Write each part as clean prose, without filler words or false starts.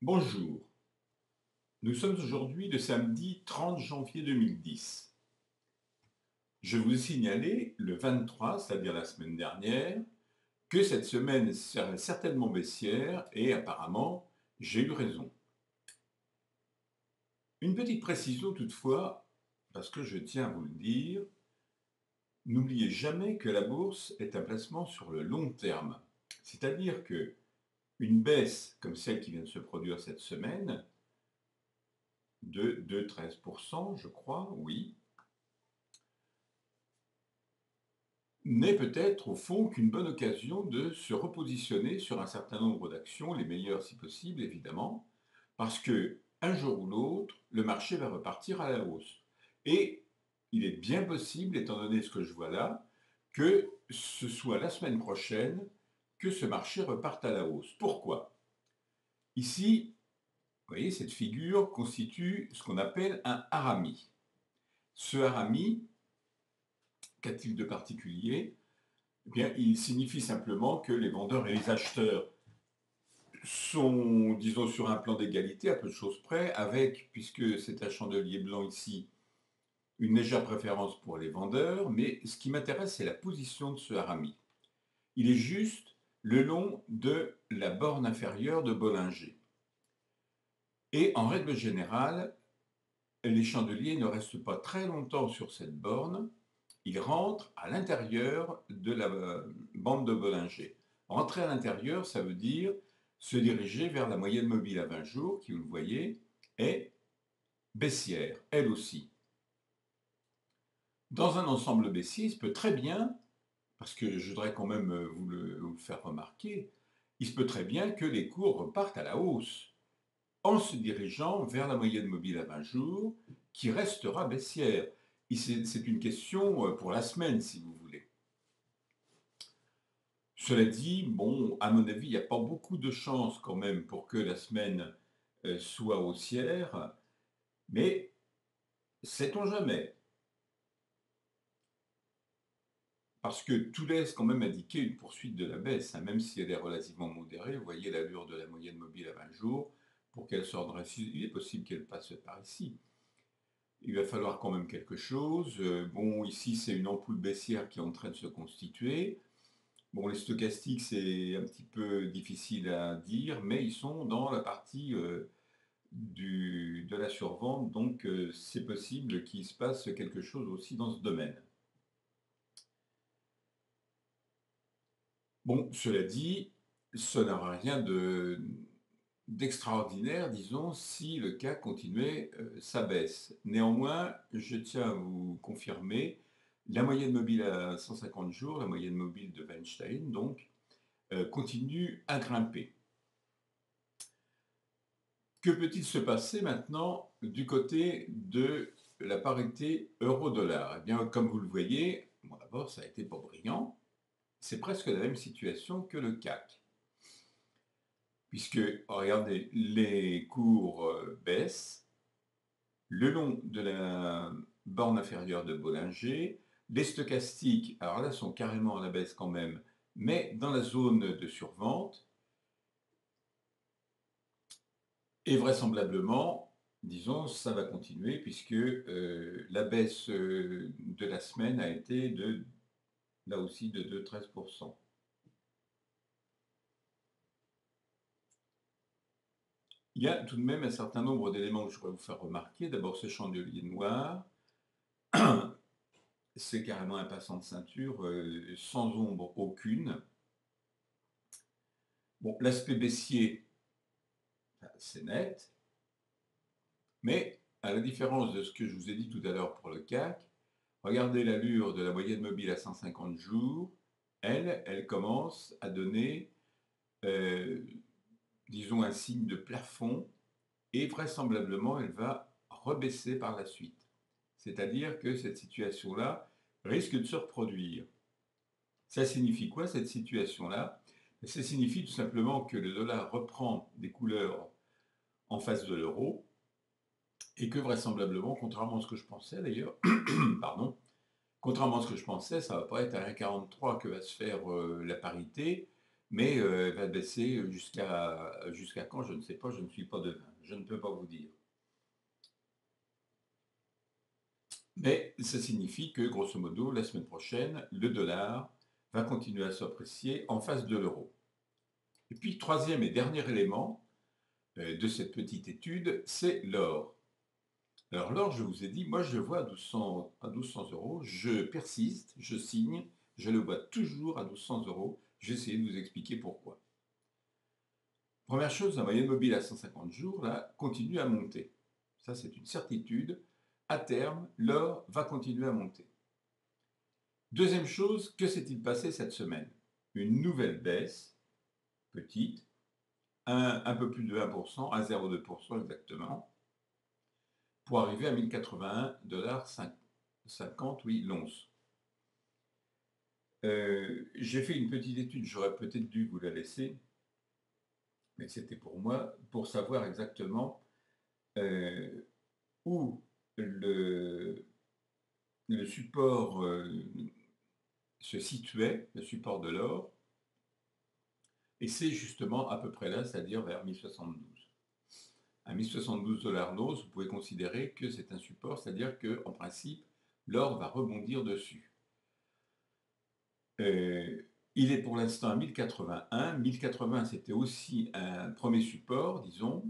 Bonjour, nous sommes aujourd'hui le samedi 30 janvier 2010. Je vous ai signalé le 23, c'est-à-dire la semaine dernière, que cette semaine serait certainement baissière et apparemment j'ai eu raison. Une petite précision toutefois, parce que je tiens à vous le dire, n'oubliez jamais que la bourse est un placement sur le long terme. C'est-à-dire que une baisse comme celle qui vient de se produire cette semaine, de 13%, je crois, oui, n'est peut-être au fond qu'une bonne occasion de se repositionner sur un certain nombre d'actions, les meilleures si possible évidemment, parce que un jour ou l'autre, le marché va repartir à la hausse. Et il est bien possible, étant donné ce que je vois là, que ce soit la semaine prochaine que ce marché reparte à la hausse. Pourquoi? Ici, vous voyez, cette figure constitue ce qu'on appelle un harami. Ce harami, qu'a-t-il de particulier? Eh bien, il signifie simplement que les vendeurs et les acheteurs sont, disons, sur un plan d'égalité, à peu de choses près, avec, puisque c'est un chandelier blanc ici, une légère préférence pour les vendeurs, mais ce qui m'intéresse, c'est la position de ce harami. Il est juste le long de la borne inférieure de Bollinger. Et en règle générale, les chandeliers ne restent pas très longtemps sur cette borne, ils rentrent à l'intérieur de la bande de Bollinger. Rentrer à l'intérieur, ça veut dire se diriger vers la moyenne mobile à 20 jours, qui, vous le voyez, est baissière, elle aussi. Dans un ensemble baissier, il se peut très bien, parce que je voudrais quand même vous le faire remarquer, il se peut très bien que les cours repartent à la hausse, en se dirigeant vers la moyenne mobile à 20 jours, qui restera baissière. C'est une question pour la semaine, si vous voulez. Cela dit, bon, à mon avis, il n'y a pas beaucoup de chances quand même pour que la semaine soit haussière, mais sait-on jamais? Parce que tout laisse quand même indiquer une poursuite de la baisse, hein, même si elle est relativement modérée. Vous voyez l'allure de la moyenne mobile à 20 jours, pour qu'elle sorte de ici, il est possible qu'elle passe par ici. Il va falloir quand même quelque chose. Bon, ici, c'est une ampoule baissière qui est en train de se constituer. Bon, les stochastiques, c'est un petit peu difficile à dire, mais ils sont dans la partie de la survente, donc c'est possible qu'il se passe quelque chose aussi dans ce domaine. Bon, cela dit, ça n'aura rien d'extraordinaire, disons, si le CAC continuait sa baisse. Néanmoins, je tiens à vous confirmer, la moyenne mobile à 150 jours, la moyenne mobile de Weinstein, donc, continue à grimper. Que peut-il se passer maintenant du côté de la parité euro-dollar? Eh bien, comme vous le voyez, bon, d'abord, ça a été pas brillant. C'est presque la même situation que le CAC. Puisque, regardez, les cours baissent le long de la borne inférieure de Bollinger. Les stochastiques, alors là, sont carrément à la baisse quand même, mais dans la zone de survente. Et vraisemblablement, disons, ça va continuer puisque la baisse de la semaine a été là aussi de 13%. Il y a tout de même un certain nombre d'éléments que je voudrais vous faire remarquer. D'abord, ce chandelier noir, c'est carrément un passant de ceinture sans ombre aucune. Bon, l'aspect baissier, c'est net, mais à la différence de ce que je vous ai dit tout à l'heure pour le CAC, regardez l'allure de la moyenne mobile à 150 jours, elle commence à donner, euh, disons, un signe de plafond et vraisemblablement elle va rebaisser par la suite. C'est-à-dire que cette situation-là risque de se reproduire. Ça signifie quoi cette situation-là? Ça signifie tout simplement que le dollar reprend des couleurs en face de l'euro et que vraisemblablement, contrairement à ce que je pensais d'ailleurs, pardon, contrairement à ce que je pensais, ça ne va pas être à 1,43 que va se faire la parité, mais elle va baisser jusqu'à quand, je ne sais pas, je ne suis pas devin, je ne peux pas vous dire. Mais ça signifie que, grosso modo, la semaine prochaine, le dollar va continuer à s'apprécier en face de l'euro. Et puis, troisième et dernier élément de cette petite étude, c'est l'or. Alors l'or, je vous ai dit, moi je le vois à 1200 euros, je persiste, je signe, je le vois toujours à 1200 euros, j'ai essayé de vous expliquer pourquoi. Première chose, la moyenne mobile à 150 jours, là, continue à monter. Ça, c'est une certitude. À terme, l'or va continuer à monter. Deuxième chose, que s'est-il passé cette semaine? Une nouvelle baisse, petite, un peu plus de 1%, à 0,2% exactement, pour arriver à 1081,50 $ oui, l'once. J'ai fait une petite étude, j'aurais peut-être dû vous la laisser, mais c'était pour moi, pour savoir exactement où le support se situait, le support de l'or, et c'est justement à peu près là, c'est-à-dire vers 1072. À 1072 $ l'once, vous pouvez considérer que c'est un support, c'est-à-dire qu'en principe, l'or va rebondir dessus. Il est pour l'instant à 1081. 1080, c'était aussi un premier support, disons.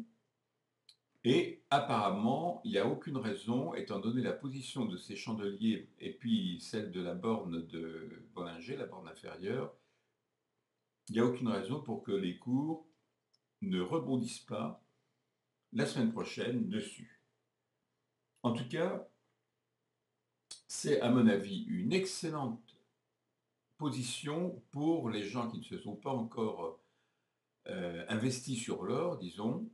Et apparemment, il n'y a aucune raison, étant donné la position de ces chandeliers et puis celle de la borne de Bollinger, la borne inférieure, il n'y a aucune raison pour que les cours ne rebondissent pas la semaine prochaine dessus. En tout cas, c'est à mon avis une excellente position pour les gens qui ne se sont pas encore investis sur l'or, disons.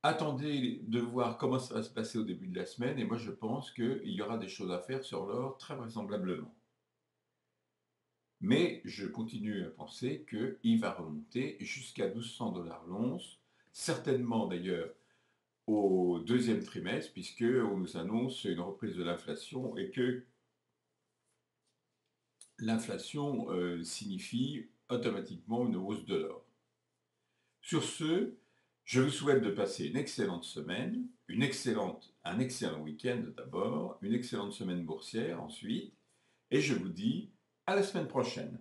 Attendez de voir comment ça va se passer au début de la semaine, et moi je pense qu'il y aura des choses à faire sur l'or très vraisemblablement. Mais je continue à penser qu'il va remonter jusqu'à 1200 $ l'once, certainement d'ailleurs au deuxième trimestre, puisqu'on nous annonce une reprise de l'inflation et que l'inflation signifie automatiquement une hausse de l'or. Sur ce, je vous souhaite de passer une excellente semaine, un excellent week-end d'abord, une excellente semaine boursière ensuite, et je vous dis à la semaine prochaine.